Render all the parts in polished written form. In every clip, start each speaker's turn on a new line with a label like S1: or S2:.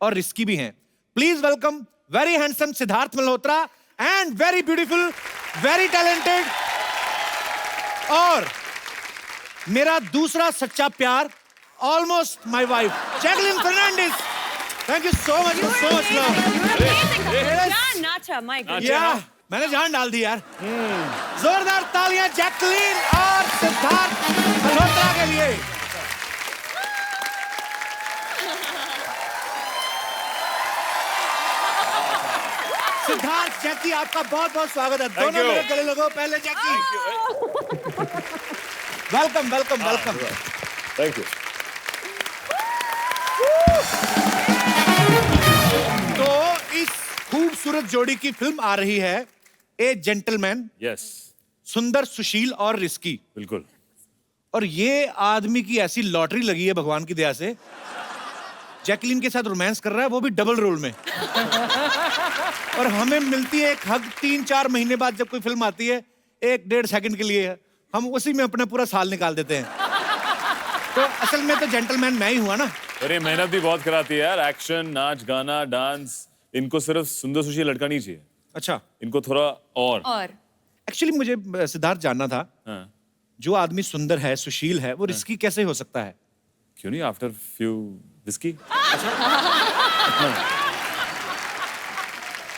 S1: और रिस्की भी हैं। Please welcome very handsome Siddharth Malhotra and very beautiful, very talented और मेरा दूसरा सच्चा प्यार, almost my wife, Jacqueline Fernandez. Thank you so much, so much love.
S2: नाचा माइक।
S1: या मैंने जान डाल दी यार। जोरदार तालियां जैकलीन और सिद्धार्थ मल्होत्रा के लिए। सिद्धार्थ, जैकी, आपका बहुत बहुत स्वागत है। दोनों मेरे गले लगो। पहले Jackie, welcome welcome welcome.
S3: Thank you.
S1: तो इस खूबसूरत जोड़ी की फिल्म आ रही है, ए जेंटलमैन।
S3: यस।
S1: सुंदर, सुशील और रिस्की।
S3: बिल्कुल।
S1: और ये आदमी की ऐसी लॉटरी लगी है भगवान की दया से, जैकलीन के साथ रोमांस कर रहा है, वो भी डबल रोल में। और हमें मिलती है एक हग 3-4 महीने बाद जब कोई फिल्म आती है, 1-1.5 सेकंड के लिए, हम उसी में अपना पूरा साल निकाल देते हैं। तो असल में तो जेंटलमैन मैं ही हुआ ना।
S3: अरे मेहनत भी बहुत कराती है यार, एक्शन, नाच, गाना, डांस, इनको सिर्फ सुंदर सुशील लड़का नहीं चाहिए।
S1: अच्छा,
S3: इनको थोड़ा और
S1: एक्चुअली मुझे सिद्धार्थ जानना था,
S3: हाँ।
S1: जो आदमी सुंदर है, सुशील है, वो रिस्की कैसे हो सकता है?
S3: क्यों नहीं, आफ्टर फ्यू विस्की।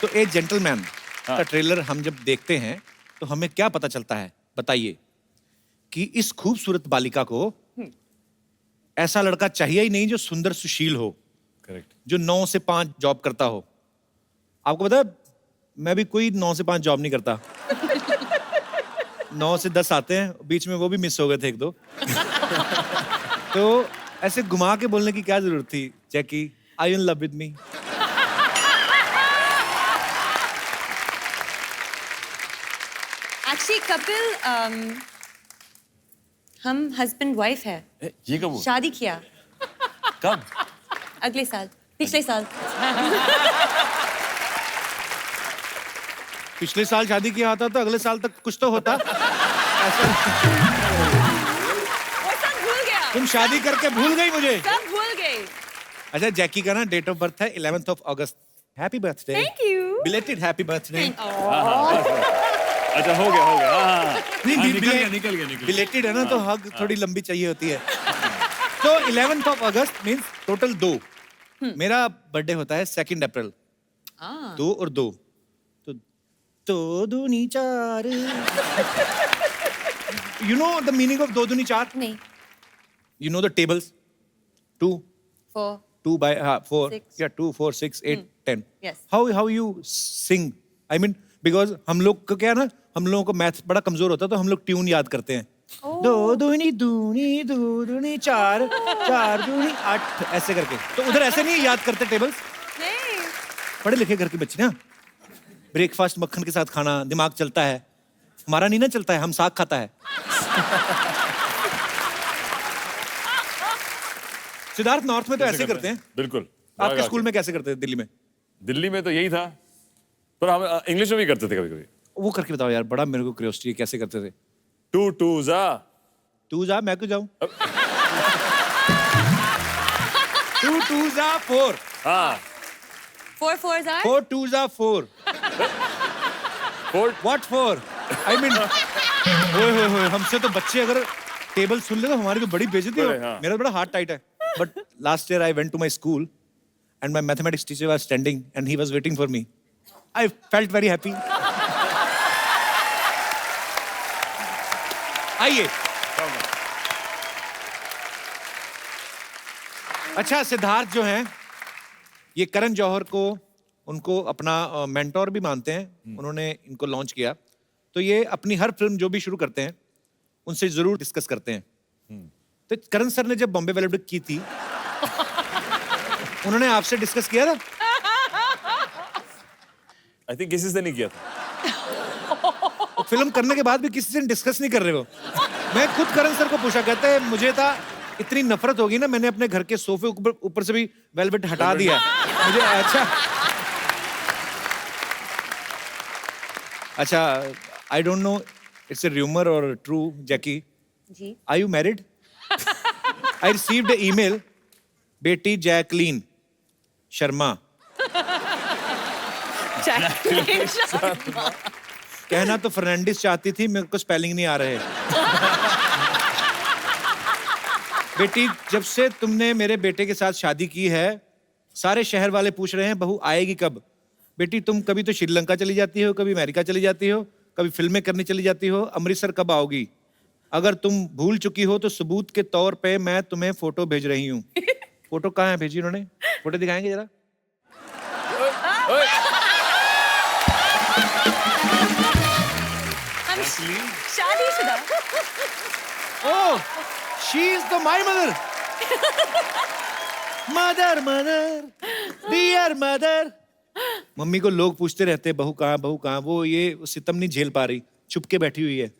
S1: तो ए जेंटलमैन
S3: हाँ।
S1: का ट्रेलर हम जब देखते हैं तो हमें क्या पता चलता है, बताइए। कि इस खूबसूरत बालिका को ऐसा लड़का चाहिए ही नहीं जो सुंदर सुशील हो,
S3: करेक्ट।
S1: जो 9 से 5 जॉब करता हो। आपको पता है, मैं भी कोई 9 से 5 जॉब नहीं करता। 9 से 10 आते हैं, बीच में वो भी मिस हो गए थे 1-2। तो ऐसे घुमा के बोलने की क्या जरूरत थी, Jackie, are you in love with me?
S2: Actually Kapil, हम हस्बैंड वाइफ है।
S3: ये कब हुआ?
S2: शादी किया
S3: कब?
S2: अगले साल, पिछले साल।
S1: पिछले साल शादी किया होता तो अगले साल तक कुछ तो होता। ऐसा
S2: वो सब भूल गया।
S1: तुम शादी करके भूल गई मुझे।
S2: सब भूल गए।
S1: अच्छा, जैकी का ना डेट ऑफ बर्थ है 11th August. Happy birthday.
S2: Thank you.
S1: Belated happy birthday.
S3: अच्छा, हो गया हाँ।
S1: नहीं,
S3: निकल गया।
S1: बिलेटेड है ना, तो हग थोड़ी लंबी चाहिए होती है। तो 11th अगस्त मींस टोटल 2। मेरा बर्थडे होता है 2 अप्रैल। 2 और 2 तो 2 दूनी 4। You know the meaning of 2 दूनी 4?
S2: नहीं।
S1: You know the tables? 2
S2: 4
S1: 2 by 4,
S2: 6.
S1: yeah, 2 4 6 8 10.
S2: Yes.
S1: How you sing? I mean, because हम लोग को क्या है ना, हम लोगों को मैथ बड़ा कमजोर होता है, तो हम लोग ट्यून याद करते हैं। 2 दूनी दूनी 2 दूनी 4 4 दूनी 8 ऐसे करके। तो उधर ऐसे नहीं याद करते टेबल्स?
S2: नहीं।
S1: पढ़े लिखे घर के बच्चे ना, ब्रेकफास्ट मक्खन के साथ खाना, दिमाग चलता है। हमारा नहीं ना चलता है, हम साग खाता है। सिद्धार्थ, नॉर्थ में तो ऐसे करते हैं।
S3: बिल्कुल।
S1: आपके स्कूल में कैसे करते हैं दिल्ली में?
S3: दिल्ली में तो यही था, पर हम इंग्लिश में भी करते थे कभी कभी।
S1: वो करके बताओ यार, बड़ा मेरे को क्यूरियोसिटी है, कैसे करते थे?
S3: 2 2 जा।
S1: तू जा, मैं क्यों जाऊं? 2 2 जा 4।
S3: हाँ।
S2: 4 4s are?
S1: 4 2 जा 4।
S3: 4
S1: What 4? I mean, होए हमसे तो बच्चे अगर टेबल सुन ले तो हमारी तो बड़ी बेइज्जती हो।
S3: हाँ।
S1: मेरा बड़ा हार्ट टाइट है। But last year I went to my school and my mathematics teacher was standing and he was waiting for me. I felt very happy. आइए। अच्छा, सिद्धार्थ जो हैं, ये करण जौहर को उनको अपना मेंटोर भी मानते हैं। उन्होंने इनको लॉन्च किया, तो ये अपनी हर फिल्म जो भी शुरू करते हैं उनसे जरूर डिस्कस करते हैं। तो करण सर ने जब बॉम्बे वेलवेट की थी, उन्होंने आपसे डिस्कस किया था?
S3: आई थिंक किसी से नहीं किया था।
S1: फिल्म करने के बाद भी किसी से डिस्कस नहीं कर रहे हो? मैं खुद करण सर को पूछा, कहते हैं मुझे था इतनी नफरत होगी ना, मैंने अपने घर के सोफे ऊपर से भी वेलवेट हटा दिया मुझे। अच्छा, I don't know it's a rumour or true, Jackie,
S2: ji.
S1: Are you married? I received an email, बेटी जैकलीन, शर्मा।
S2: Jacqueline Sharma.
S1: कहना तो फर्नांडिस चाहती थी, मेरे को स्पेलिंग नहीं आ रहे। बेटी, जब से तुमने मेरे बेटे के साथ शादी की है, सारे शहर वाले पूछ रहे हैं बहू आएगी कब। बेटी, तुम कभी तो श्रीलंका चली जाती हो, कभी अमेरिका चली जाती हो, कभी फिल्में करने चली जाती हो, अमृतसर कब आओगी? अगर तुम भूल चुकी हो तो सबूत के तौर पे मैं तुम्हें फोटो भेज रही हूँ। फोटो कहाँ है भेजी उन्होंने? फोटो दिखाएंगे जरा।
S2: हम शादीशुदा।
S1: Oh, she is the my mother. Mother mother, dear mother. Mummy को लोग पूछते रहते हैं बहू कहाँ, वो ये सितम नहीं झेल पा रही, चुप के बैठी हुई है।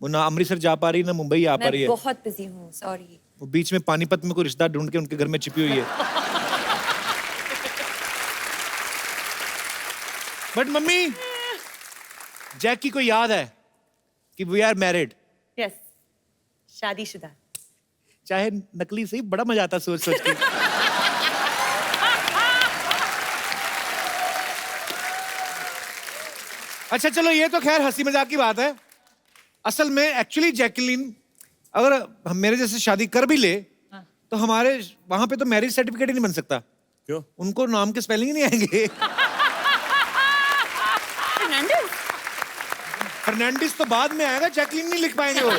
S1: वो ना अमृतसर जा पा रही, ना मुंबई आ पा रही
S2: मैं
S1: है।
S2: बहुत बिजी हूँ, सॉरी।
S1: वो बीच में पानीपत में कोई रिश्तेदार ढूंढ के उनके घर में छिपी हुई है। बट मम्मी, जैकी को याद है कि वी आर मैरिड।
S2: यस, शादीशुदा।
S1: चाहे नकली सही, बड़ा मजा आता सोच सोच के। अच्छा चलो, ये तो खैर हंसी मजाक की बात है। असल में एक्चुअली जैकलीन अगर हम मेरे जैसे शादी कर भी ले तो हमारे वहां पे तो मैरिज सर्टिफिकेट ही नहीं बन सकता।
S3: क्यों?
S1: उनको नाम के स्पेलिंग ही नहीं आएंगे।
S2: फर्नांडिस।
S1: फर्नांडिस तो बाद में आएगा, जैकलीन नहीं लिख पाएंगे वो।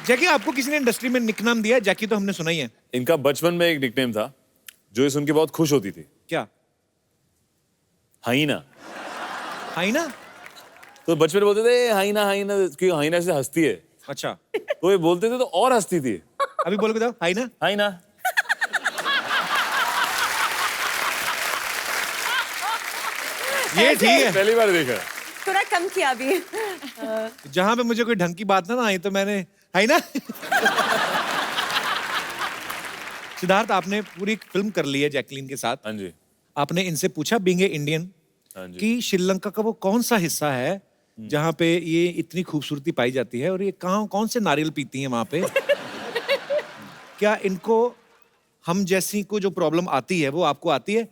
S1: जैकी, आपको किसी ने इंडस्ट्री में निकनाम दिया है? जैकी तो हमने सुना ही है।
S3: इनका बचपन में एक निकनेम था जो ये सुन के बहुत खुश होती थी।
S1: क्या?
S3: हाइना।
S1: हाइना?
S3: तो बचपन में बोलते थे हाइना हाइना, क्योंकि हाइना से हंसती है।
S1: अच्छा,
S3: तो ये बोलते थे तो और हंसती थी।
S1: अभी बोल के बताओ, हाइना।
S3: हाइना।
S1: ये ठीक है।
S3: पहली बार देखा।
S2: थोड़ा कम किया अभी।
S1: जहां पे मुझे कोई ढंग की बात ना आई तो मैंने हाइना। सिद्धार्थ, आपने पूरी एक फिल्म कर ली है जैकलीन के साथ।
S3: हाँ जी।
S1: आपने इनसे पूछा बीइंग ए इंडियन
S3: हाँ जी।
S1: कि श्रीलंका का वो कौन सा हिस्सा है जहां पे ये इतनी खूबसूरती पाई जाती है और ये कहाँ कौन से नारियल पीती हैं वहां पे? क्या इनको हम जैसी को जो प्रॉब्लम आती है वो आपको आती है?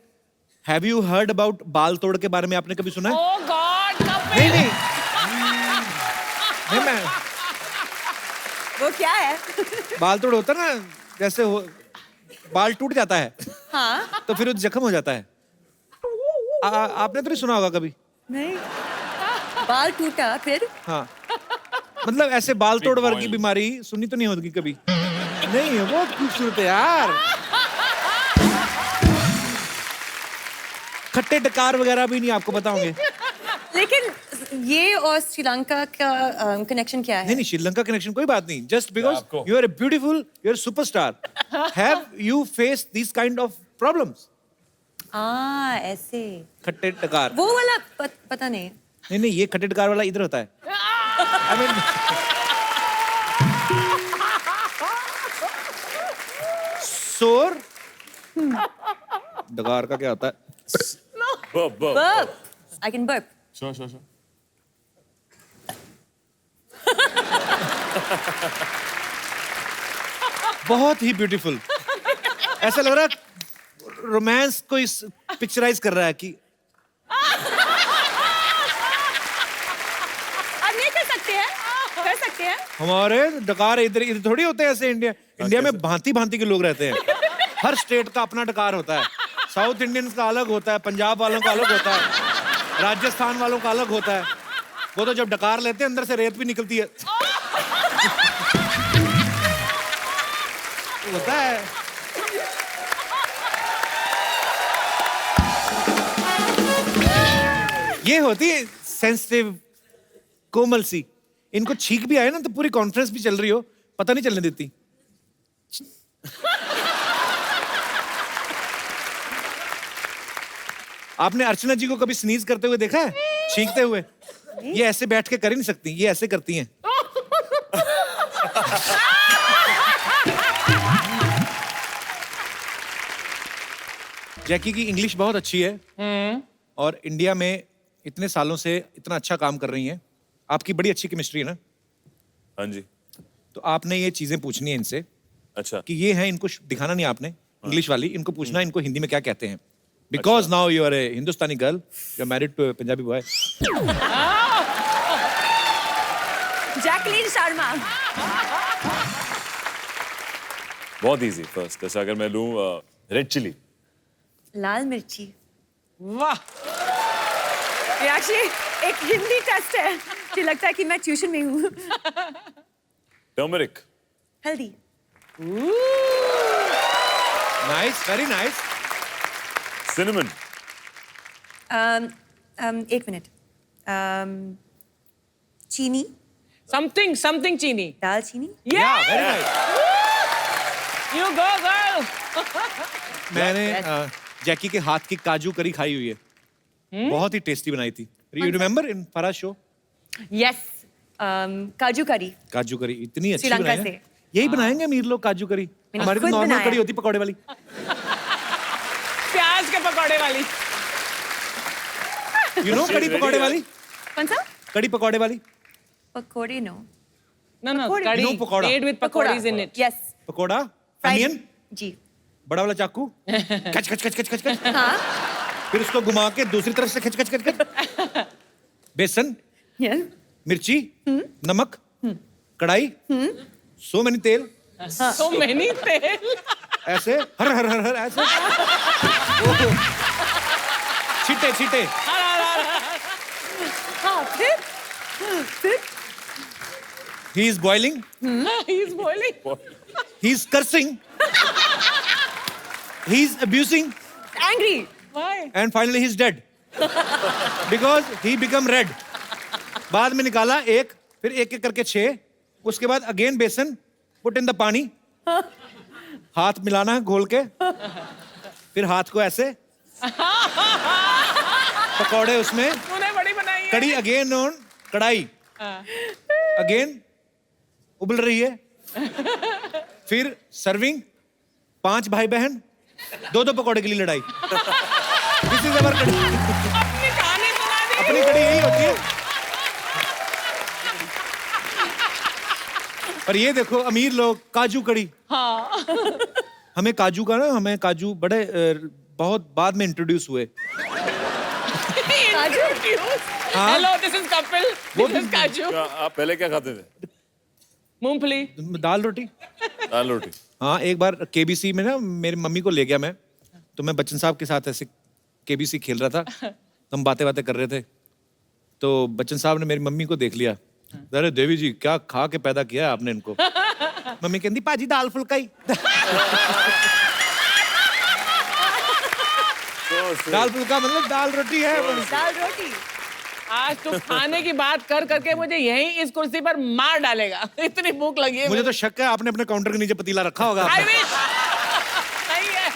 S1: हैव यू हर्ड अबाउट बाल तोड़ के बारे में आपने कभी सुना है?
S2: Oh God,
S1: नहीं नहीं नहीं, मैं
S2: वो क्या है?
S1: बाल तोड़ होता ना, जैसे हो बाल टूट जाता है
S2: हाँ,
S1: तो फिर वो जख्म हो जाता है। आपने तो नहीं सुना होगा कभी?
S2: नहीं। बाल टूटा फिर?
S1: हाँ, मतलब ऐसे बाल तोड़
S3: Big
S1: वर्ग की
S3: boil.
S1: बीमारी सुनी तो नहीं होगी कभी? नहीं है, बहुत खूबसूरत है यार। खट्टे डकार वगैरह भी नहीं आपको बताओगे।
S2: लेकिन ये और श्रीलंका का कनेक्शन क्या है?
S1: नहीं नहीं, श्रीलंका कनेक्शन कोई बात नहीं। जस्ट बिकॉज
S3: आपको-
S1: you are a beautiful, you are superstar. Have you face this kind of problems?
S2: ऐसे।
S1: खट्टे डकार।
S2: वो वाला पता नहीं।
S1: नहीं नहीं, ये खट्टे डकार वाला इधर होता है। I mean, सोर डकार का क्या होता है?
S3: Burp burp.
S2: Burp. I can burp.
S3: Sure.
S1: बहुत ही ब्यूटीफुल। ऐसा लग रहा है रोमांस को इस पिक्चराइज कर रहा है कि
S2: अब नहीं कर सकते हैं? कर सकते हैं?
S1: हमारे डकार इधर इधर थोड़ी होते हैं ऐसे। इंडिया में भांति भांति के लोग रहते हैं। हर स्टेट का अपना डकार होता है। साउथ इंडियंस का अलग होता है, पंजाब वालों का अलग होता है, राजस्थान वालों का अलग होता है। वो तो जब डकार लेते हैं अंदर से रेत भी निकलती है। होता है। ये होती है सेंसिटिव, कोमल सी। इनको छींक भी आए ना तो पूरी कॉन्फ्रेंस भी चल रही हो, पता नहीं चलने देती। आपने अर्चना जी को कभी स्नीज करते हुए देखा है? छींकते हुए? ये ऐसे बैठ के कर ही नहीं सकती, ये ऐसे करती हैं। जैकी की इंग्लिश बहुत अच्छी है और इंडिया में इतने सालों से इतना अच्छा काम कर रही हैं। आपकी बड़ी अच्छी केमिस्ट्री है ना?
S3: हाँ जी।
S1: तो आपने ये चीजें पूछनी है इनसे
S3: अच्छा
S1: कि ये हैं, इनको दिखाना नहीं आपने, इंग्लिश वाली, इनको पूछना इनको हिंदी में क्या कहते हैं, because now you are a Hindustani girl, you are married to Punjabi boy.
S2: Jacqueline Sharma.
S3: बहुत इजी. फर्स्ट जैसे अगर मैं लूं रेड चिली.
S2: लाल मिर्ची.
S4: वाह.
S2: ये एक्चुअली एक हिंदी टेस्ट है. मुझे लगता है कि मैं ट्यूशन में हूँ.
S3: टर्मरिक.
S2: हल्दी.
S1: Nice, very nice.
S3: सिनेमन.
S2: एक मिनट. चीनी.
S4: समथिंग चीनी.
S2: दालचीनी.
S1: या very nice.
S4: You go girl.
S1: मैंने जैकी के हाथ की काजू करी खाई हुई है. बहुत ही टेस्टी बनाई थी. You remember in Faraz show?
S2: Yes. Kaju curry.
S1: काजू करी इतनी अच्छी
S2: श्रीलंका
S1: बनाई है.
S2: से.
S1: यही बनाएंगे अमीर लोग काजू करी.
S2: मैंने
S1: हमारी तो
S2: खुद
S1: नॉर्मल
S2: बनाया.
S1: कड़ी होती पकौड़े वाली.
S4: प्याज के पकौड़े वाली.
S1: यू नो कड़ी पकौड़े वाली.
S2: कौन सा?
S1: कड़ी पकौड़े वाली.
S2: पकौड़े नो.
S4: No,
S2: पकौड़े.
S4: curry
S1: No, pakora.
S4: made with pakoras in it.
S2: Yes.
S1: Pakora. Onion.
S2: जी.
S1: बड़ा वाला चाकू. खच खच खच खच खच खच.
S2: हाँ.
S1: फिर उसको घुमा के दूसरी तरफ से खच खच खच खच. बेसन.
S2: यस.
S1: मिर्ची. नमक. कढ़ाई. सो मैनी तेल.
S4: So many तेल.
S1: ऐसे हर हर हर हर ऐसे. छीटे छीटे.
S2: हाँ. फिर.
S1: He is boiling.
S4: He's boiling.
S1: He is cursing. He is abusing.
S2: Angry.
S4: Why?
S1: And finally he is dead. Because he become red. बाद में निकाला एक, फिर एक एक करके 6. उसके बाद अगेन बेसन, पुट इन द पानी. हाथ मिलाना है घोल के. फिर हाथ को ऐसे. पकौड़े उसमें.
S4: तूने बड़ी बनाई है.
S1: कड़ी अगेन ऑन कढ़ाई. अगेन उबल रही है. फिर सर्विंग. 5 भाई बहन, 2-2 पकौड़े के लिए लड़ाई. दिस इज अवर कड़ी.
S4: अपनी कहानी बना दी.
S1: अपनी कड़ी यही होती है. और ये देखो अमीर लोग काजू कड़ी.
S4: हाँ.
S1: हमें काजू का ना, हमें काजू बड़े बहुत बाद में इंट्रोड्यूस हुए. हाँ.
S4: Hello, this is Kapil.
S1: वो
S4: This is Kaju.
S3: आप पहले क्या खाते थे?
S4: मूंगफली.
S1: दाल रोटी.
S3: दाल रोटी.
S1: हाँ, एक बार केबीसी में ना मेरी मम्मी को ले गया मैं, तो मैं बच्चन साहब के साथ ऐसे केबीसी खेल रहा था. तो हम बातें कर रहे थे, तो बच्चन साहब ने मेरी मम्मी को देख लिया. अरे देवी जी क्या खा के पैदा किया है आपने इनको. मम्मी कहती पाजी दाल फुल्का ही. दाल फुल्का मतलब दाल रोटी है.
S2: दाल रोटी.
S4: आज तू खाने की बात कर करके मुझे यहीं इस कुर्सी पर मार डालेगा. इतनी भूख लगी है.
S1: मुझे तो शक है आपने अपने काउंटर के नीचे पतीला रखा होगा.
S4: I wish. नहीं है.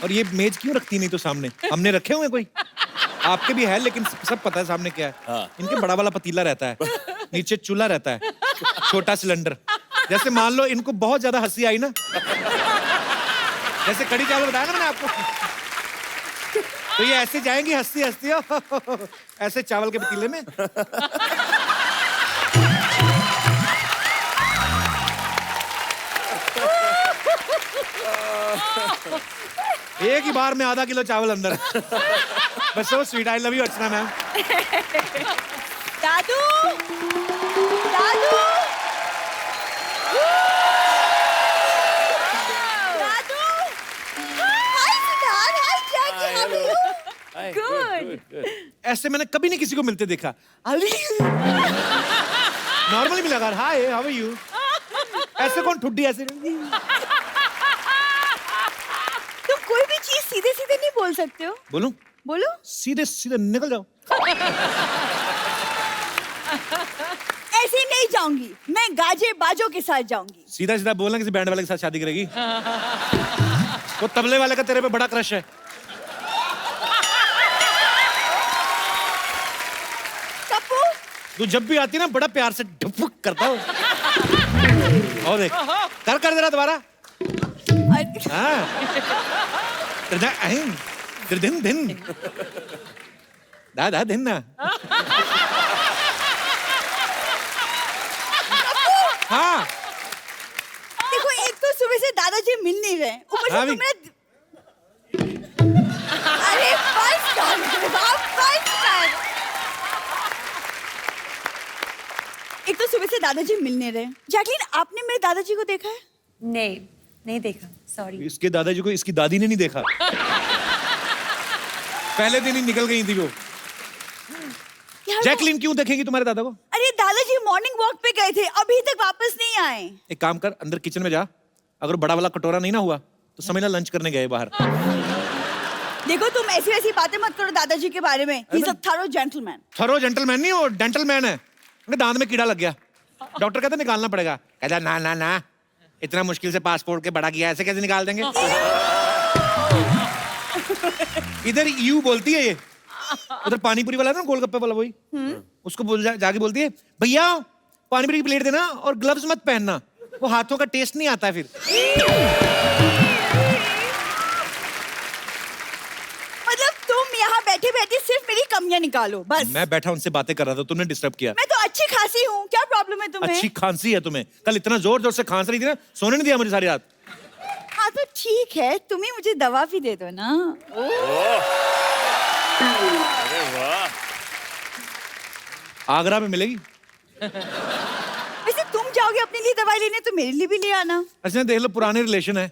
S1: और ये मेज क्यों रखती नहीं तो सामने? हमने रखे हुए कोई? आपके भी है लेकिन सब पता है सामने क्या है.
S3: हाँ.
S1: इनके बड़ा वाला पतीला रहता है, नीचे चूल्हा रहता है, छोटा सिलेंडर. जैसे मान लो इनको बहुत ज्यादा हंसी आई ना, जैसे कड़ी चावल बताया ना मैंने आपको, तो ये ऐसे जाएंगी हंसती हंसती ऐसे चावल के पतीले में. एक ही बार में आधा किलो चावल अंदर. बस so sweet. I love you Archana ma'am.
S2: Dadu. Dadu. Dadu. Hi Siddharth. Hi Jackie. How are you? Good.
S1: ऐसे मैंने कभी नहीं किसी को मिलते देखा. नॉर्मली मिला कर हाय हाउ आर यू. ऐसे कौन ठुड्डी ऐसे.
S2: तुम कोई भी चीज सीधे सीधे नहीं बोल सकते हो.
S1: बोलूं?
S2: बोलो.
S1: सीधे सीधे निकल जाओ.
S5: ऐसे नहीं जाऊंगी, मैं गाजे बाजों के साथ जाऊंगी.
S1: सीधा सीधा बोलना किसी बैंड वाले के साथ शादी करेगी. वो तबले वाले का तेरे पे बड़ा क्रश है.
S5: कप्पू,
S1: तू जब भी आती ना बड़ा प्यार से ढुक करता हो. और देख कर जरा दोबारा. हाँ. दिन दिन दा दिन ना. हाँ.
S5: दादाजी मिल नहीं रहे, ऊपर से
S1: हाँ
S5: तुम
S1: भी-
S5: मेरा अरे बस कर, आप बस कर। एक तो सुबह से दादाजी मिल नहीं रहे। जैकलीन, आपने मेरे दादाजी को देखा है?
S2: नहीं, नहीं देखा, सॉरी।
S1: इसके दादाजी को इसकी दादी ने नहीं देखा। पहले दिन ही निकल गई थी वो।
S5: यार,
S1: जैकलीन क्यों देखेंगी तुम्हारे दादा को?
S5: अरे दादाजी मॉर्निंग वॉक पे गए थे, अभी तक वापस नहीं आए।
S1: एक काम कर, अंदर किचन में जा, अगर बड़ा वाला कटोरा नहीं ना हुआ तो समझ ला लंच करने गए बाहर।
S5: देखो, तुम ऐसी वैसी बातें मत करो दादाजी के बारे में। He's a thorough gentleman।
S1: Thorough gentleman नहीं, वो डेंटलमैन है। उनके दांत में कीड़ा लग गया, डॉक्टर कहता निकालना पड़ेगा। कहता ना ना ना, इतना मुश्किल से पासपोर्ट के बड़ा किया, ऐसे कैसे निकाल देंगे? इधर यू बोलती है ये, उधर पानीपुरी वाला है ना, गोलगप्पे वाला, वही उसको बोल जाके बोलती है, भैया पानीपुरी की प्लेट देना और ग्लव्स मत पहनना, वो हाथों का टेस्ट नहीं आता है फिर।
S5: मतलब तुम यहाँ बैठे बैठे सिर्फ मेरी कमियां निकालो बस।
S1: मैं बैठा उनसे बातें कर रहा था, तुमने डिस्टर्ब किया।
S5: मैं तो अच्छी खासी हूँ, क्या प्रॉब्लम है तुम्हें?
S1: अच्छी खांसी है तुम्हें, कल इतना जोर जोर से खांस रही थी ना, सोने नहीं दिया मुझे सारी रात।
S5: हाँ तो ठीक है, तुम ही मुझे दवा भी दे दो ना।
S3: अरे वाह,
S1: आगरा में मिलेगी।
S5: वैसे तुम जाओगे अपने लिए दवाई लेने तो मेरे लिए भी ले आना।
S1: अच्छा देख लो, पुराने रिलेशन है,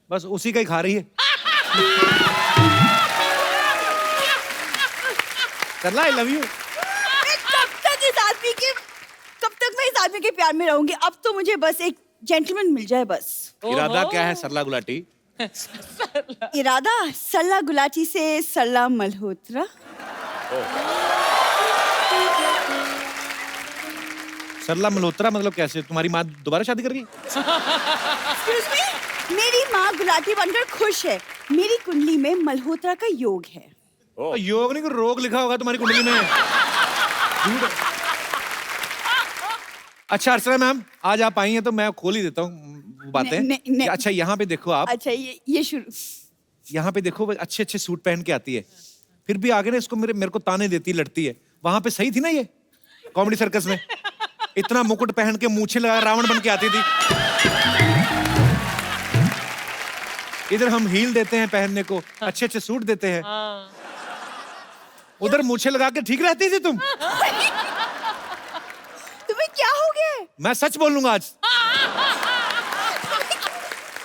S1: बस उसी का ही खा रही है। करला, आई लव यू।
S5: कब तक मैं इस आदमी के प्यार में रहूंगी? अब तो मुझे बस एक जेंटलमैन मिल जाए बस।
S1: इरादा क्या है सरला गुलाटी?
S5: इरादा सल्ला गुलाटी से सल्ला मल्होत्रा।
S1: सरला मल्होत्रा मतलब कैसे? तुम्हारी माँ दोबारा शादी कर रही है?
S5: Excuse me? मेरी माँ गुलाटी बनकर खुश है। मेरी कुंडली में मल्होत्रा का योग है।
S1: योग नहीं, कोई रोग लिखा होगा तुम्हारी कुंडली में। झूठ। अच्छा अर्चना मैम, आज आप आई हैं तो मैं खोल ही देता हूँ बातें।
S5: नहीं।
S1: अच्छा यहाँ पे देखो आप,
S5: अच्छा ये शुरू।
S1: यहाँ पे देखो, अच्छे अच्छे सूट पहन के आती है, फिर भी आगे ना इसको मेरे को ताने देती, लड़ती है। वहां पे सही थी ना ये कॉमेडी सर्कस में? इतना मुकुट पहन के मूछे लगा रावण बन के आती थी। इधर हम हील देते हैं पहनने को, अच्छे अच्छे सूट देते हैं, उधर मूछे लगा के ठीक रहती थी तुम।
S5: तुम्हें क्या हो गया है?
S1: मैं सच बोलूंगा आज।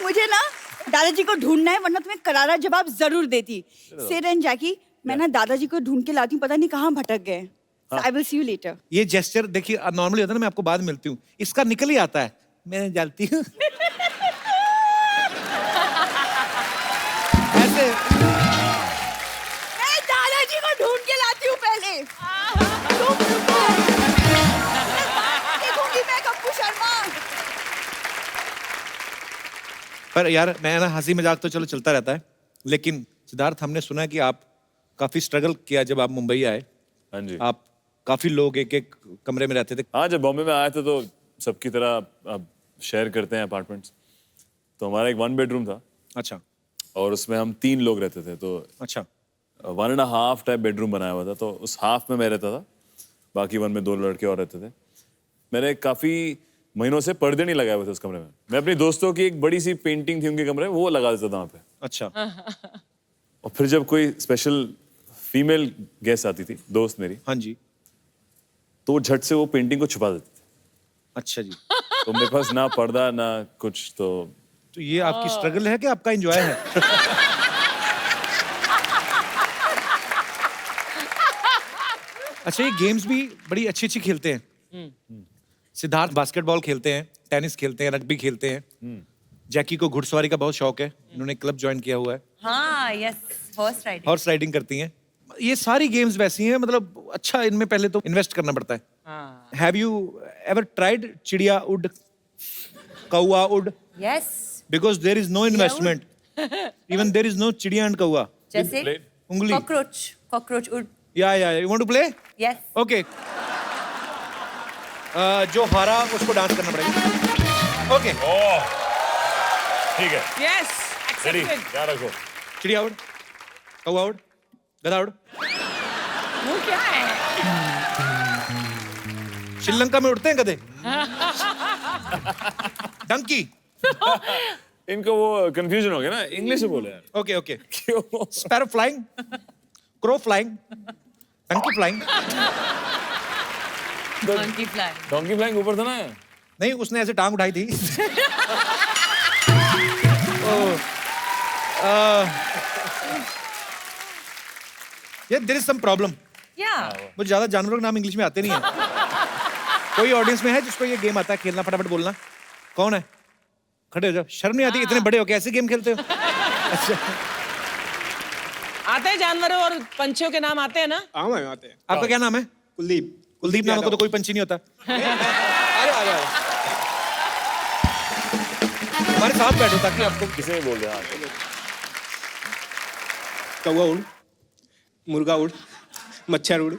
S5: मुझे ना दादाजी को ढूंढना है, वरना तुम्हें करारा जवाब जरूर देती। सिर एंड जैकी, मैं ना दादाजी को ढूंढ के लाती हूँ, पता नहीं कहाँ भटक गए। I will see you later.
S1: ये जेस्चर देखिए, नॉर्मली होता है ना, मैं आपको बाद में मिलती हूँ, इसका निकल ही आता है, मैं जानती हूँ। ऐसे
S5: मैं दादाजी को ढूंढ के लाती हूँ पहले। तुम रुको। देखूंगी मैं कप्पू शर्मा।
S1: पर यार मैं ना, हंसी मजाक तो चलो चलता रहता है, लेकिन सिद्धार्थ, हमने सुना कि आप काफी स्ट्रगल किया जब आप मुंबई आए।
S3: हाँ जी।
S1: आप काफी लोग एक एक कमरे में रहते थे।
S3: हाँ, जब बॉम्बे में आए थे तो सबकी तरह अब शेयर करते हैं अपार्टमेंट्स, तो हमारा एक 1 बेडरूम था
S1: अच्छा
S3: और उसमें हम 3 लोग रहते थे। तो
S1: अच्छा
S3: 1.5 टाइप बेडरूम बनाया हुआ था, तो उस हाफ में मैं रहता था, बाकी 1 में 2 लड़के और रहते थे। मैंने काफी महीनों से पर्दे नहीं लगाए हुए थे उस कमरे में। मैं अपनी दोस्तों की एक बड़ी सी पेंटिंग थी उनके कमरे में, वो लगा देता था वहाँ पे।
S1: अच्छा
S3: और फिर जब कोई स्पेशल फीमेल गेस्ट आती थी, दोस्त मेरी,
S1: हाँ जी,
S3: तो वो झट से वो पेंटिंग को छुपा देते थे।
S1: अच्छा जी।
S3: तो मेरे पास ना पर्दा ना कुछ, तो
S1: ये आपकी स्ट्रगल है कि आपका एंजॉय है? अच्छा, ये गेम्स भी बड़ी अच्छी अच्छी खेलते हैं। सिद्धार्थ बास्केटबॉल खेलते हैं, टेनिस खेलते हैं, रग्बी खेलते हैं। जैकी को घुड़सवारी का बहुत शौक है, इन्होंने क्लब ज्वाइन किया हुआ है,
S2: हाँ, yes, horse riding.
S1: Horse riding करती हैं। ये सारी गेम्स वैसी हैं, मतलब अच्छा, इनमें पहले तो इन्वेस्ट करना पड़ता है। हैव यू एवर ट्राइड चिड़िया उड, कौआ उड?
S2: Yes,
S1: because there is no investment, even there is no chidiya and kauwa.
S2: जैसे
S1: उंगली।
S2: कॉकरोच उड।
S1: या you want to play?
S2: Yes.
S1: Okay, जो हारा उसको डांस करना पड़ेगा। ओके,
S3: ठीक है,
S4: यस,
S3: रेडी,
S4: एक्सेप्टेड।
S3: याद रखो।
S1: चिड़िया उड़, कौआ उड़, गधा उड़।
S4: वो क्या है?
S1: श्रीलंका में उड़ते हैं गधे। डंकी।
S3: इनको वो कंफ्यूजन हो गया ना, इंग्लिश में बोले यार।
S1: ओके ओके
S3: क्यों?
S1: स्पैरो फ्लाइंग, क्रो फ्लाइंग, टंकी flying.
S4: Monkey fly.
S3: Donkey flying ऊपर था ना।
S1: नहीं, उसने ऐसे टांग उठाई थी। ये there is some problem.
S4: Yeah.
S1: मुझे ज्यादा जानवरों के नाम इंग्लिश में आते नहीं है। कोई ऑडियंस में है जिसको ये गेम आता है खेलना? फटाफट बोलना। कौन है? खड़े हो जाओ, शर्म नहीं आती? इतने बड़े हो कैसे गेम खेलते हो? अच्छा,
S4: आते हैं जानवरों और पंछियों के नाम आते हैं ना?
S6: हाँ मैम आते हैं।
S1: आपका क्या नाम है?
S6: कुलदीप।
S1: कुलदीप नाम का तो कोई पंछी नहीं होता। हमारे साथ बैठो ताकि आपको
S3: किसे बोल रहे हैं?
S6: कौवा उड़, मुर्गा उड़, मच्छर उड़,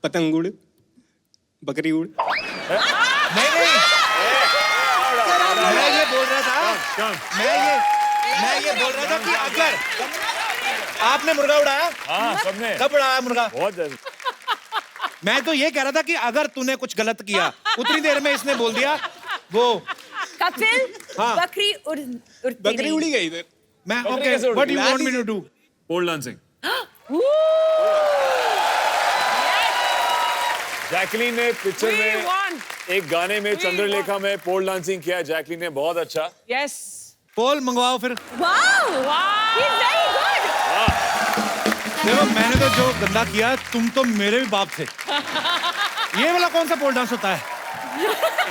S6: पतंग उड़, बकरी उड़।
S1: नहीं नहीं, मैं ये बोल रहा था, मैं ये बोल रहा था कि अगर आपने मुर्गा उड़ाया,
S3: हाँ सबने।
S1: कब उड़ाया मुर्गा?
S3: बहुत जल्द।
S1: मैं तो ये कह रहा था कि अगर तूने कुछ गलत किया, उतनी देर में इसने बोल दिया वो
S2: कपिल,
S1: हाँ।
S2: बकरी उड़ती
S6: बकरी
S2: नहीं।
S6: उड़ी गई इधर।
S1: मैं
S3: बकरी
S1: ओके,
S3: कैसे उड़
S1: व्हाट
S3: गई?
S1: You want me to do?
S3: Pole dancing. Jacqueline ने पिक्चर
S4: We
S3: में
S4: want.
S3: एक गाने में चंद्रलेखा में पोल डांसिंग किया है जैकलीन ने, बहुत अच्छा।
S4: Yes.
S1: पोल मंगवाओ फिर।
S2: Wow,
S4: Wow.
S2: he's very good.
S1: देखो मैंने तो जो गंदा किया, तुम तो मेरे भी बाप थे। ये वाला कौन सा पोल डांस होता है?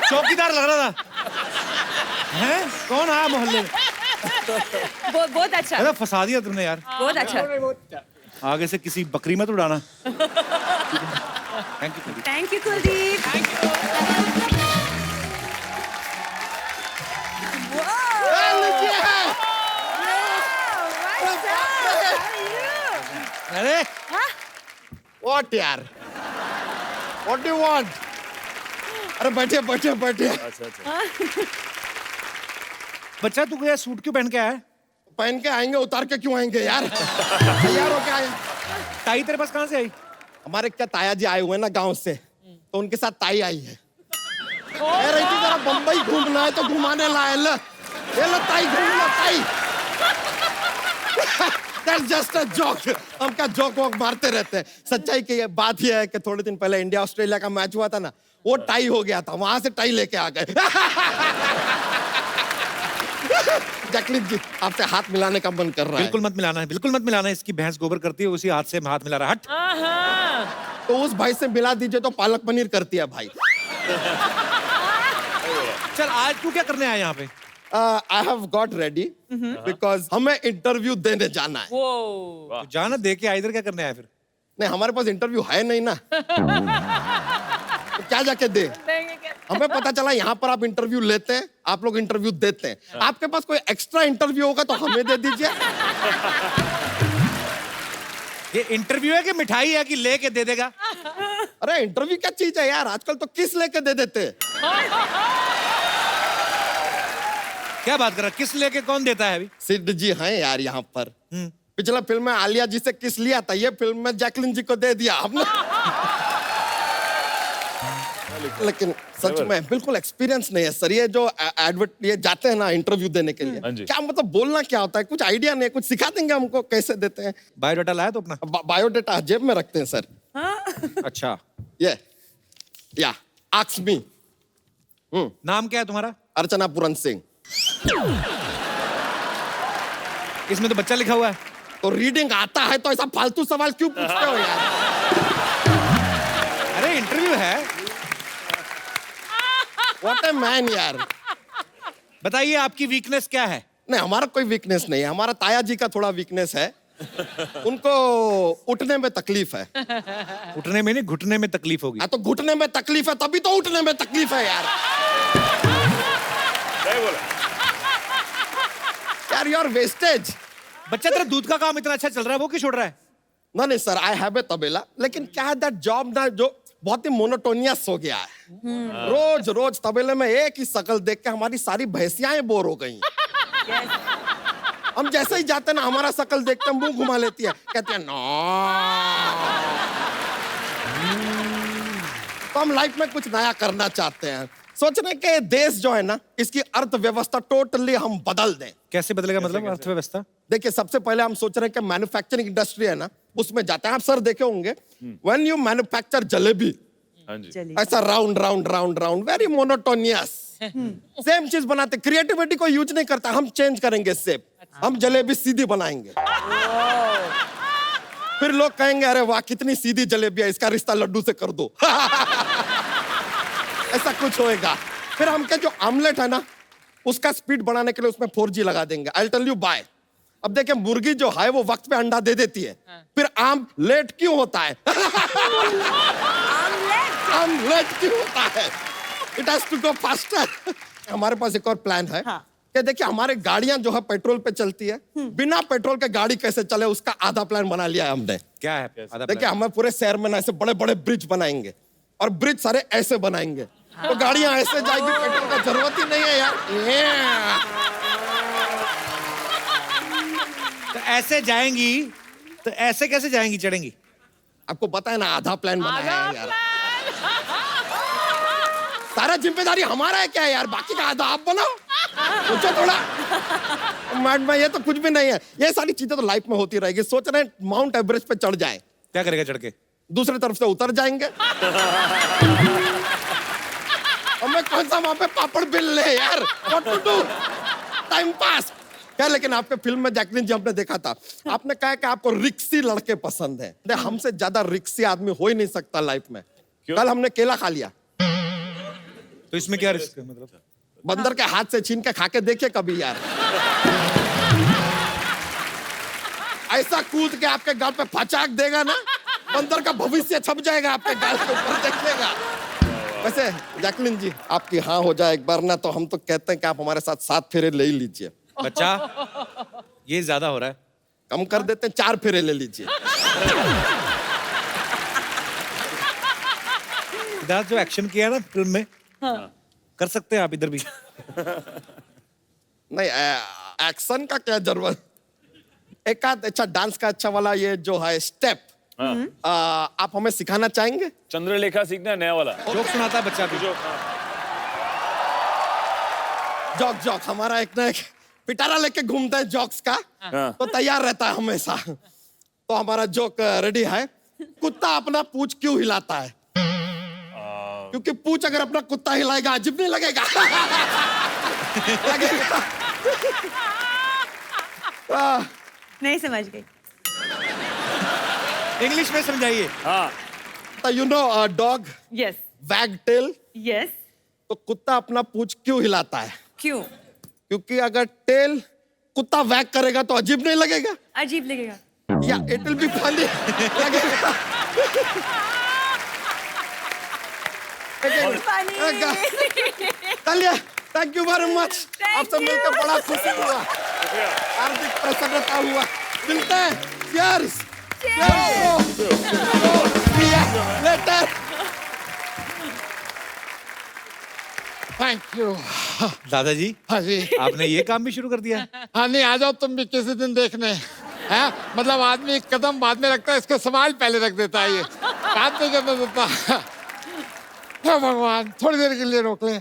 S1: चौकीदार लग रहा था। हैं? कौन आया मोहल्ले में?
S2: बहुत अच्छा,
S1: अरे फंसा दिया तुमने यार।
S2: बहुत अच्छा।
S1: आगे से किसी बकरी मत उड़ाना। Thank you.
S2: Thank you Kuldeep.
S1: अरे
S7: What यार? What do you want? अरे बैठिए बैठिए बैठिए।
S3: अच्छा अच्छा।
S1: बच्चा तू क्या सूट क्यों पहन के आया है?
S7: पहन के आएंगे, उतार के क्यों आएंगे यार? तैयार होके आए।
S1: टाई तेरे पास कहाँ से आई?
S7: हमारे क्या ताया जी आए हुए हैं ना गांव से, तो उनके साथ ताई आई है। कह रही थी जरा बम्बई घूमना है तो घुमाने लाए। लो ये लो ताई, घूम लो ताई। That's just a joke. हम क्या जोक वोक मारते रहते हैं। सच्चाई की ये बात ये है कि थोड़े दिन पहले इंडिया ऑस्ट्रेलिया का मैच हुआ था ना, वो टाई हो गया था, वहां से टाई लेके आ गए। जैकलीन जी आपसे हाथ मिलाने का मन कर रहा है।
S1: बिल्कुल मत मिलाना है, बिल्कुल मत मिलाना है। इसकी भैंस गोबर करती है, उसी हाथ से हाथ मिला रहा है। हट।
S7: तो उस भाई से मिला दीजिए तो पालक पनीर करती है भाई।
S1: चल आज तू क्या करने आया यहाँ पे?
S7: I have got ready because हमें इंटरव्यू देने जाना है।
S4: Whoa.
S1: तू जाना दे के इधर क्या करने आया फिर?
S7: नहीं हमारे पास इंटरव्यू है नहीं ना। तो क्या जाके दे? हमें पता चला यहाँ पर आप इंटरव्यू लेते हैं, आप लोग इंटरव्यू देते हैं। आपके पास कोई एक्स्ट्रा इंटरव्यू होगा तो हमें दे दीजिए।
S1: ये इंटरव्यू है कि मिठाई है कि लेके दे देगा?
S7: अरे इंटरव्यू क्या चीज है यार, आजकल तो किस लेके दे देते हैं।
S1: क्या बात कर रहा है? किस लेके कौन देता है अभी?
S7: सिद्ध जी हैं यार यहाँ पर। पिछला फिल्म में आलिया जी से किस लिया था, ये फिल्म में जैकलीन जी को दे दिया हमने। लेकिन सच में बिल्कुल एक्सपीरियंस नहीं है सर। ये जो एडवर्ट ये जाते हैं ना इंटरव्यू देने के लिए,
S3: हाँ जी।
S7: क्या मतलब बोलना क्या होता है, कुछ आइडिया नहीं है। कुछ सिखा देंगे हमको कैसे देते हैं?
S1: बायोडाटा लाया तो अपना?
S7: बायोडेटा जेब में रखते हैं सर।
S1: अच्छा,
S7: ये या आस्क मी।
S1: नाम क्या है तुम्हारा?
S7: अर्चना पूरन सिंह।
S1: इसमें तो बच्चा लिखा हुआ है।
S7: तो रीडिंग आता है तो ऐसा फालतू सवाल क्यों पूछते हो यार?
S1: अरे इंटरव्यू है।
S7: व्हाट ए मैन यार।
S1: बताइए आपकी वीकनेस क्या है?
S7: नहीं हमारा कोई वीकनेस नहीं है, हमारा ताया जी का थोड़ा वीकनेस है। उनको उठने में तकलीफ है।
S1: उठने में नहीं, घुटने में तकलीफ होगी।
S7: हाँ तो घुटने में तकलीफ है तभी तो उठने में तकलीफ है यार।
S3: सही बोला।
S7: यार यू आर वेस्टेज।
S1: बच्चा तेरा दूध का काम इतना अच्छा चल रहा है, वो क्यों छोड़ रहा है?
S7: नहीं सर आई हैव ए तबेला, लेकिन क्या है दैट जॉब ना जो बहुत ही मोनोटोनियस हो गया है। रोज रोज तबेले में एक ही शक्ल देख के हमारी सारी भैंसियां बोर हो गई। हम जैसे ही जाते ना हमारा शक्ल देख के मुंह घुमा लेती है, कहती है नो। तो हम लाइफ में कुछ नया करना चाहते हैं। सोच रहे हैं कि देश जो है ना, इसकी अर्थव्यवस्था टोटली हम बदल दें।
S1: कैसे बदलेगा मतलब अर्थव्यवस्था?
S7: देखिए, सबसे पहले हम सोच रहे हैं कि मैन्युफैक्चरिंग इंडस्ट्री है ना, उसमें जाते हैं। आप सर देखे होंगे, व्हेन यू मैन्युफैक्चर जलेबी,
S3: हाँ जी।
S7: ऐसा round round round round, very monotonous, same चीज बनाते, क्रिएटिविटी को यूज नहीं करता। हम चेंज करेंगे शेप, हम जलेबी सीधी बनाएंगे। फिर लोग कहेंगे अरे वाह कितनी सीधी जलेबी है, इसका रिश्ता लड्डू से कर दो। ऐसा कुछ होएगा। फिर हम के जो आमलेट है ना, उसका स्पीड बढ़ाने के लिए उसमें 4G लगा देंगे। I tell you bye. अब देखिए, मुर्गी जो है वो वक्त पे अंडा दे देती है, फिर आम लेट क्यों होता है? आम लेट क्यों होता है? It has to go faster. हमारे पास एक और प्लान है कि देखिए, हमारे गाड़ियां जो है पेट्रोल पे चलती है, बिना पेट्रोल के गाड़ी कैसे चले, उसका आधा प्लान बना लिया है हमने।
S1: क्या है?
S7: देखिए, हमें पूरे शहर में ना ऐसे बड़े बड़े ब्रिज बनाएंगे, और ब्रिज सारे ऐसे बनाएंगे, तो गाड़ियां ऐसे जाएगी, पेट्रोल का जरूरत ही नहीं है यार।
S1: तो ऐसे जाएंगी, तो ऐसे कैसे जाएंगी, चढ़ेंगी?
S7: आपको पता है ना, आधा प्लान बनाया है यार। सारा जिम्मेदारी हमारा है क्या यार, बाकी का आधा आप बनाओ। सोचो थोड़ा। मैड में ये तो कुछ भी नहीं है, ये सारी चीजें तो लाइफ में होती रहेगी। सोच रहे हैं माउंट एवरेस्ट पे चढ़ जाए,
S1: क्या करेगा चढ़ के?
S7: दूसरी तरफ से उतर जाएंगे। हमें कौन सा वहां पे पापड़ बिल ले यार, what to do, time pass क्या। लेकिन आपके फिल्म में जैकलिन जी हमने देखा था, आपने कहा कि आपको रिक्सी लड़के पसंद है। हमसे ज्यादा रिक्सी आदमी हो ही नहीं सकता लाइफ में। कल हमने केला खा लिया,
S1: तो इसमें क्या रिस्क है मतलब?
S7: बंदर के हाथ से छीन के खा के देखिए कभी यार। ऐसा कूद के आपके गाल पे फचाक देगा ना, बंदर का भविष्य छप जाएगा आपके गाल के ऊपर, देखिएगा। वैसे जैकलिन जी, आपकी हाँ हो जाए एक बार ना, तो हम तो कहते हैं कि आप हमारे साथ 7 फेरे ले ही लीजिए।
S1: बच्चा, ये ज्यादा हो रहा है।
S7: कम कर देते हैं, 4 फेरे ले लीजिए।
S1: सिद्धार्थ जो एक्शन किया ना फिल्म में, कर सकते हैं आप इधर भी।
S7: नहीं, एक्शन का क्या जरूरत। एक आध अच्छा डांस का अच्छा वाला ये जो है स्टेप, आप हमें सिखाना चाहेंगे?
S3: चंद्रलेखा सीखना है, नया वाला।
S1: जोक सुनाता है बच्चा भी।
S7: जॉक जॉक हमारा एक ना एक पिटारा लेके घूमता है जॉक्स का, तो तैयार रहता है हमेशा। तो हमारा जोक रेडी है। कुत्ता अपना पूंछ क्यों हिलाता है? क्योंकि पूंछ अगर अपना कुत्ता हिलाएगा अजीब नहीं लगेगा। लगेगा।
S2: नहीं समझ गई।
S1: इंग्लिश में समझाइए।
S3: हाँ,
S7: यू नो डॉग
S2: यस
S7: वैग टेल,
S2: यस।
S7: तो कुत्ता अपना पूंछ क्यों हिलाता है?
S2: क्यों?
S7: क्योंकि अगर टेल कुत्ता वैग करेगा तो अजीब नहीं लगेगा,
S2: अजीब लगेगा।
S7: या इट विल बी फनी लगेगा। चलिए, थैंक यू वेरी मच। आपसे मिलकर बड़ा खुशी हुआ, हार्दिक प्रसन्नता हुआ। मिलते हैं, cheers। लेटर।
S8: Thank you.
S1: दादाजी,
S8: हाँ जी।
S1: आपने ये काम भी शुरू कर दिया?
S8: हाँ, नहीं आ जाओ तुम भी किसी दिन देखने। है मतलब आदमी एक कदम बाद में रखता है, इसको सवाल पहले रख देता है, ये बात नहीं करने देता। हे भगवान, थोड़ी देर के लिए रोक ले।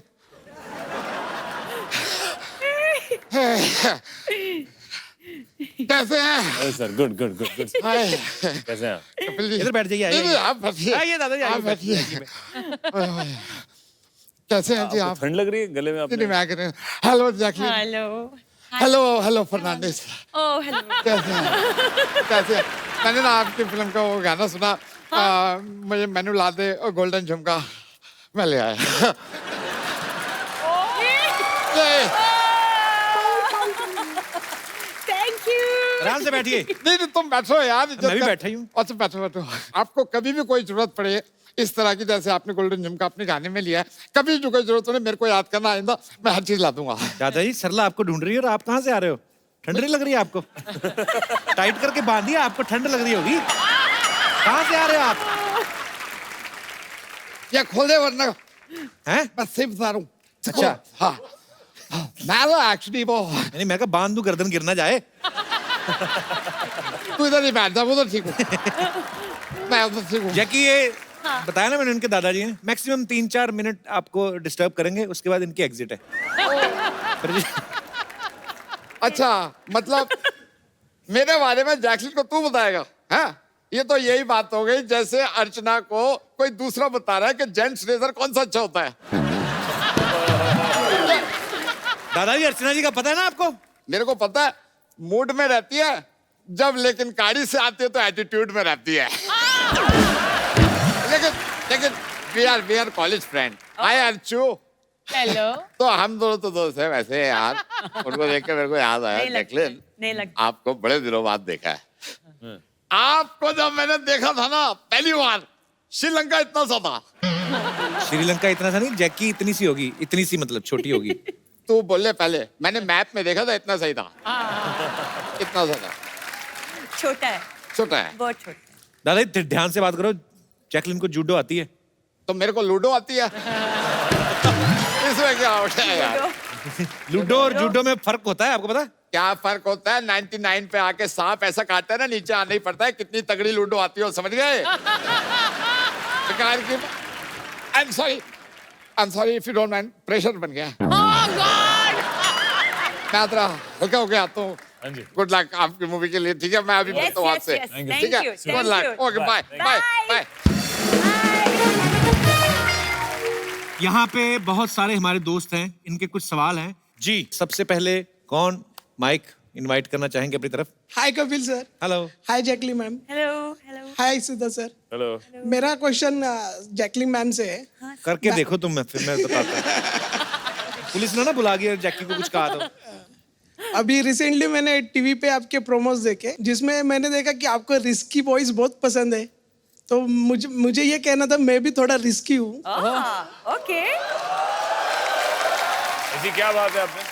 S8: कैसे हैं?
S3: अरे sir, good good good good.
S8: Hi.
S3: कैसे हैं आप?
S8: कपिल जी,
S1: इधर बैठ जाइए, आइए,
S8: नहीं, नहीं,
S1: आइए।
S8: आप बैठिए।
S1: आइए दादाजी, आइए,
S8: आप बैठिए। कैसे हैं जी
S3: आपको
S8: आप?
S3: ठंड लग रही है गले में?
S8: नहीं,
S3: आपने
S8: मैं कह रहा हूँ, hello Jacqueline.
S2: Hello
S8: hello hello Fernandez.
S2: Oh hello.
S8: कैसे हैं? कैसे हैं? मैंने ना आपकी फिल्म का वो गाना सुना, मुझे मेनू ला दे और गोल्डन झुमका, मैं ले आया।
S2: Thank you.
S1: आराम से बैठिए।
S8: नहीं नहीं, तुम बैठो यार।
S1: मैं भी बैठा ही हूँ।
S8: अच्छा बैठो बैठो। आपको कभी भी कोई जरूरत पड़े इस तरह की, जैसे आपने गोल्डन झुमका अपने गाने में लिया है, कभी जो कोई जरूरत हो मेरे को याद करना, आइंदा मैं हर चीज ला दूंगा।
S1: दादाजी, सरला आपको ढूंढ रही है और आप कहाँ से आ रहे हो? ठंड नहीं लग रही है आपको? टाइट करके बांधिए, आपको ठंड लग रही होगी। कहाँ से आ रहे हो आप?
S8: ये खोल दे वरना
S1: हैं?
S8: मैं सिर्फ बता रहा हूँ।
S1: अच्छा।
S8: हाँ, मैं वो एक्चुअली वो,
S1: नहीं, मैं कहा बांध दूं, गर्दन गिर ना जाए।
S8: तू इधर ही बैठ जा, वो तो ठीक हूँ। मैं उधर ठीक हूँ।
S1: जैकी, ये बताया ना मैंने, उनके दादाजी हैं। मैक्सिमम 3-4 मिनट आपको डिस्टर्ब करेंगे, उसके बाद इनकी एग्जिट है। फिर जी-
S8: अच्छा, मतलब मेरे बारे में जैकलिन को तू बताएगा? हाँ, ये तो यही बात हो गई जैसे अर्चना को कोई दूसरा बता रहा है कि जेंट्स रेजर कौन सा अच्छा होता है।
S1: दादाजी अर्चना जी का पता है ना आपको?
S8: मेरे को पता है, मूड में रहती है जब, लेकिन गाड़ी से आती है तो एटीट्यूड में रहती है। लेकिन we are college friend. Hi Archu.
S4: Hello.
S8: तो हम दोनों तो दोस्त हैं वैसे यार। उनको देख के मेरे को याद आया, जैकलिन
S2: नहीं लगता।
S8: आपको बड़े दिनों बाद देखा है। आपको जब मैंने देखा था ना पहली बार, श्रीलंका इतना सा था।
S1: श्रीलंका इतना सा नहीं, जैकी इतनी सी होगी, इतनी सी मतलब छोटी होगी।
S8: तू बोले पहले, मैंने मैप में देखा था इतना सही था। इतना सा था,
S2: छोटा है,
S8: छोटा है।
S2: बहुत छोटा है।
S1: दादाजी ध्यान से बात करो, जैकलिन को जूडो आती है।
S8: तो मेरे को लूडो आती है। इसमें क्या होता है यार?
S1: लूडो और जूडो में फर्क होता है, आपको पता है?
S8: क्या फर्क होता है? 99 पे आके सांप ऐसा काटता है ना, नीचे आना ही पड़ता है। कितनी तगड़ी लूडो आती है, समझ गए? I am sorry if you don't mind, pressure बन गया। मैं तेरा हल्का हो गया तो गुड लक आपकी मूवी के लिए। ठीक है, मैं अभी मिलता हूँ आपसे। ठीक है, good luck. Okay, bye bye bye.
S1: यहाँ पे बहुत सारे हमारे दोस्त हैं, इनके कुछ सवाल हैं जी। सबसे पहले कौन माइक इनवाइट करना चाहेंगे अपनी तरफ?
S9: Hi Kapil sir.
S1: Hello.
S9: Hi Jacqueline ma'am.
S2: Hello hello.
S9: Hi Sudha sir.
S3: Hello.
S9: मेरा क्वेश्चन जैकलिन मैम से है।
S1: करके देखो तुम, मैं फिर मैं बताता हूँ। पुलिस ने ना बुला गया जैकी को कुछ कहा तो।
S9: अभी रिसेंटली मैंने टीवी पे आपके प्रोमोस देखे, जिसमें मैंने देखा कि आपको रिस्की वॉइस बहुत पसंद है। तो मुझे ये कहना था, मैं भी थोड़ा रिस्की हूँ।
S2: ओके।
S3: ऐसी क्या बात है आपने?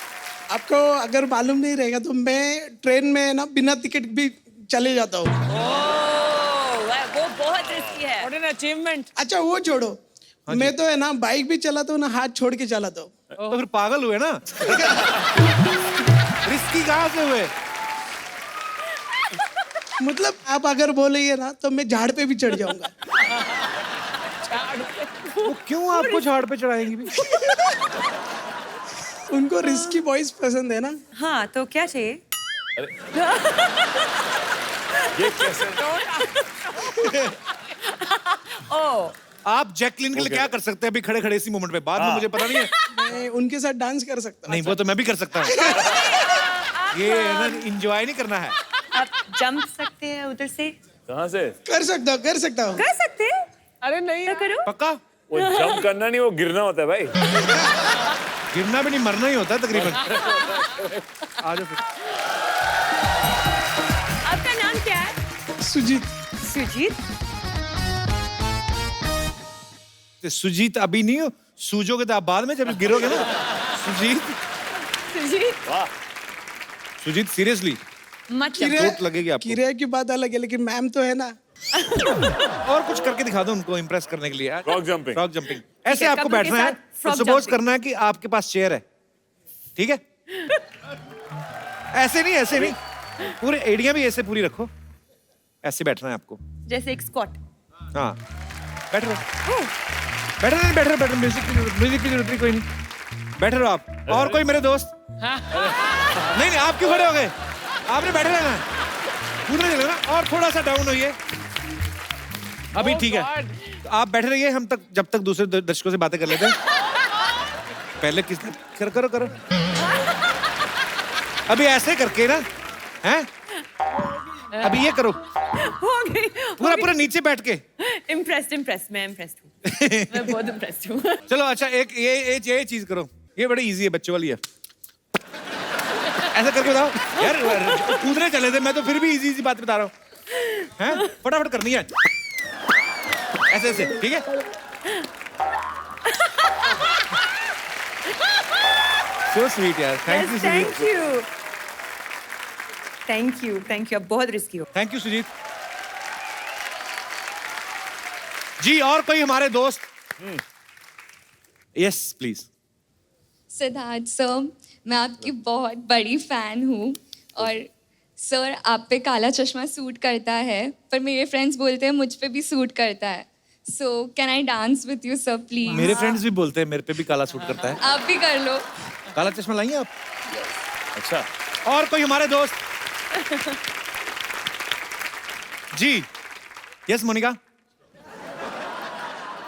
S9: आपको अगर मालूम नहीं रहेगा तो मैं ट्रेन में ना बिना टिकट भी चले जाता हूँ।
S2: वो बहुत रिस्की है।
S4: What an achievement.
S9: अच्छा वो छोड़ो, मैं तो है ना बाइक भी चलाता हूँ ना, हाथ छोड़ के चलाता हूँ।
S1: तो फिर पागल हुए ना। रिस्की कहाँ से हुए?
S9: मतलब आप अगर बोलेंगे ना तो मैं झाड़ पे भी चढ़ जाऊंगा।
S1: वो क्यों आपको झाड़ पे चढ़ाएंगी भी?
S9: उनको रिस्की वॉइस पसंद है ना।
S2: हाँ, तो क्या चाहिए?
S3: ये कैसे?
S2: ओ,
S1: आप जैकलिन के लिए क्या कर सकते हैं अभी खड़े खड़े इसी मोमेंट पे? बाद में मुझे पता नहीं है।
S9: मैं उनके साथ डांस कर सकता
S1: नहीं, वो तो मैं भी कर सकता हूँ। ये ना एंजॉय नहीं करना है।
S2: आप जंप सकते हैं उधर से?
S3: कहाँ से?
S9: कर सकता हूँ।
S2: कर सकते हैं?
S4: अरे नहीं
S2: तो
S4: यार।
S2: करो।
S1: पक्का?
S3: वो जंप करना नहीं, वो गिरना होता है भाई।
S1: गिरना भी नहीं, मरना ही होता है तकरीबन। आ जाओ फिर।
S2: आपका नाम क्या है?
S9: सुजीत।
S2: सुजीत।
S1: सुजीत अभी नहीं हो, सूजोगे तो आप बाद में जब गिरोगे ना। सुजीत।
S2: सुजीत।
S3: वाह।
S1: सुजीत सीरियसली चोट लगेगी आपको।
S9: किराए की बात अलग है, लेकिन मैम तो है ना।
S1: और कुछ करके दिखा दो उनको इम्प्रेस करने के लिए।
S3: Frog jumping.
S1: Frog jumping. ऐसे
S2: है,
S1: आपको
S2: कपल के
S1: बैठना है,
S2: साथ frog
S1: सपोज
S2: jumping।
S1: करना है कि आपके पास चेयर है, ठीक है? ऐसे नहीं, ऐसे नहीं, पूरे एड़ियां भी ऐसे पूरी रखो। ऐसे बैठना है आपको।
S2: जैसे एक स्क्वाट।
S1: हाँ, बैठ रहो। बैठ रहो। म्यूजिक की जरूरत नहीं, कोई नहीं। बैठ रहो आप। और कोई मेरे दोस्त? नहीं, आप क्यों खड़े हो गए? आपने बैठे रहना है, कूदने चलेगा ना। और थोड़ा सा डाउन होइए। अभी ठीक है, तो आप बैठे रहिए, हम तक जब तक दूसरे दर्शकों से बातें कर लेते हैं। पहले किसने करो। अभी ऐसे करके ना, हैं? अभी ये करो,
S2: हो गई।
S1: पूरा नीचे बैठ के।
S2: इम्प्रेस्ड, मैं इम्प्रेस्ड हूँ। मैं बहुत इम्प्रेस्ड हूँ।
S1: चलो अच्छा, एक ये चीज करो, ये बड़ी इजी है, बच्चों वाली है। ऐसा करके बताओ यार, कूदने चले थे, मैं तो फिर भी इजी बात बता रहा हूँ। हैं? फटाफट करनी है, ऐसे, ठीक है? सो स्वीट यार, thank you Sujit.
S2: Thank you. आप बहुत रिस्की हो।
S1: Thank you Sujit ji. और कोई हमारे दोस्त? Yes please.
S10: सिद्धार्थ सर, मैं आपकी बहुत बड़ी फैन हूँ और सर आप पे काला चश्मा सूट करता है, पर मेरे फ्रेंड्स बोलते हैं मुझ पे भी सूट करता है। So can I dance with you, sir, please?
S1: मेरे फ्रेंड्स भी बोलते हैं मेरे पे भी काला सूट करता है।
S10: आप भी कर लो।
S1: काला चश्मा लाइए आप।
S3: अच्छा
S1: और कोई हमारे दोस्त? जी यस मोनिका।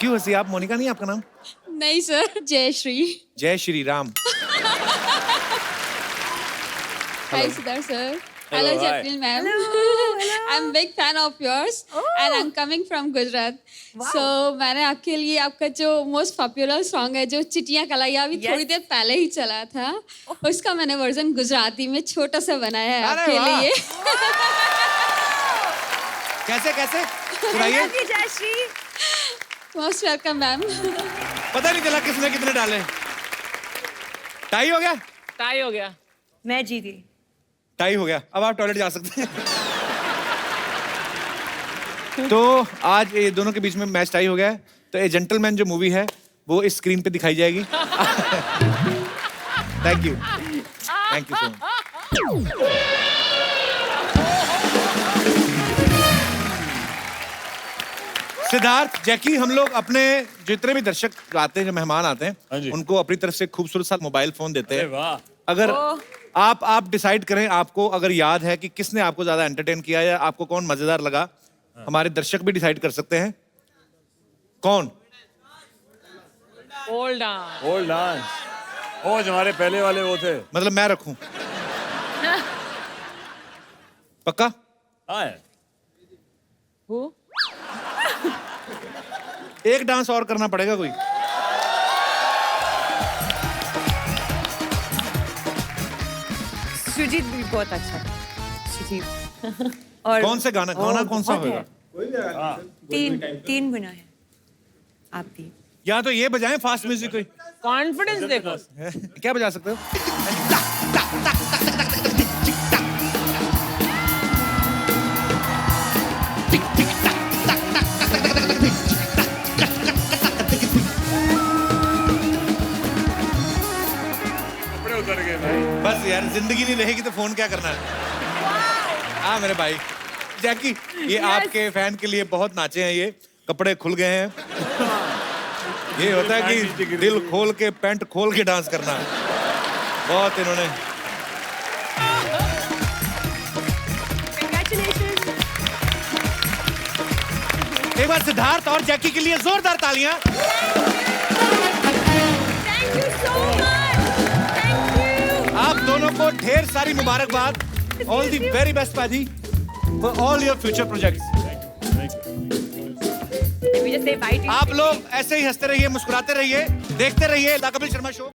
S1: क्यों हंसी आप? मोनिका नहीं आपका नाम?
S10: नहीं सर, जयश्री।
S1: जय Shri Ram.
S10: Hi Siddharth sir.
S3: Hello, hi.
S10: Jacqueline ma'am. I'm big fan of yours and I'm coming from Gujarat. So मैंने आपके लिए आपका जो most popular song है जो चिटियां कलाइयां अभी थोड़ी देर पहले ही चला था, उसका मैंने वर्जन गुजराती में छोटा सा बनाया है
S1: अरे
S10: आपके
S1: वाह।
S10: लिए।
S1: कैसे कैसे सुनाइए।
S2: Jayashree
S10: Most welcome ma'am.
S1: पता नहीं चला किसने कितने डाले। टाई हो गया?
S4: टाई हो गया।
S2: मैं जीती।
S1: टाई हो गया, अब आप टॉयलेट जा सकते हैं। तो आज ये दोनों के बीच में मैच टाई हो गया है, तो ए जेंटलमैन जो मूवी है वो इस स्क्रीन पे दिखाई जाएगी। Thank you so much. Siddharth, Jackie, हम लोग अपने जितने भी दर्शक आते हैं, जो मेहमान आते
S3: हाँ
S1: हैं,
S3: जी।
S1: उनको अपनी तरफ से खूबसूरत सा मोबाइल फोन देते
S3: अरे
S1: हैं।
S3: वाह
S1: अगर आप डिसाइड करें, आपको अगर याद है कि किसने आपको ज्यादा एंटरटेन किया या आपको कौन मजेदार लगा, हमारे दर्शक भी डिसाइड कर सकते हैं। कौन?
S4: Old dance.
S3: Old dance. Oh जो हमारे पहले वाले वो थे।
S1: मतलब मैं रखूं? पक्का?
S3: हाँ
S4: Who?
S1: एक डांस और करना पड़ेगा कोई।
S2: सुजीत भी बहुत अच्छा था। सुजीत। और
S1: कौन से गाना कौन सा होगा?
S2: तीन गुना है। आप भी।
S1: या तो ये बजाएं फास्ट म्यूजिक कोई।
S4: कॉन्फिडेंस देखो।
S1: क्या बजा सकते हो?
S3: कपड़े उतर गए भाई।
S1: बस यार, जिंदगी नहीं रहेगी तो फोन क्या करना है। हाँ मेरे भाई जैकी, ये आपके फैन के लिए बहुत नाचे हैं, ये कपड़े खुल गए हैं। ये होता है कि दिल खोल के पैंट खोल के डांस करना। बहुत इन्होंने। एक बार सिद्धार्थ और जैकी के लिए जोरदार तालियां।
S2: Thank you so much. Thank you.
S1: आप दोनों को ढेर सारी मुबारकबाद। ऑल दी वेरी बेस्ट पाजी for all your future projects.
S2: Let me just say bye to you.
S1: आप लोग ऐसे ही हंसते रहिए, मुस्कुराते रहिए, देखते रहिए द कपिल शर्मा शो।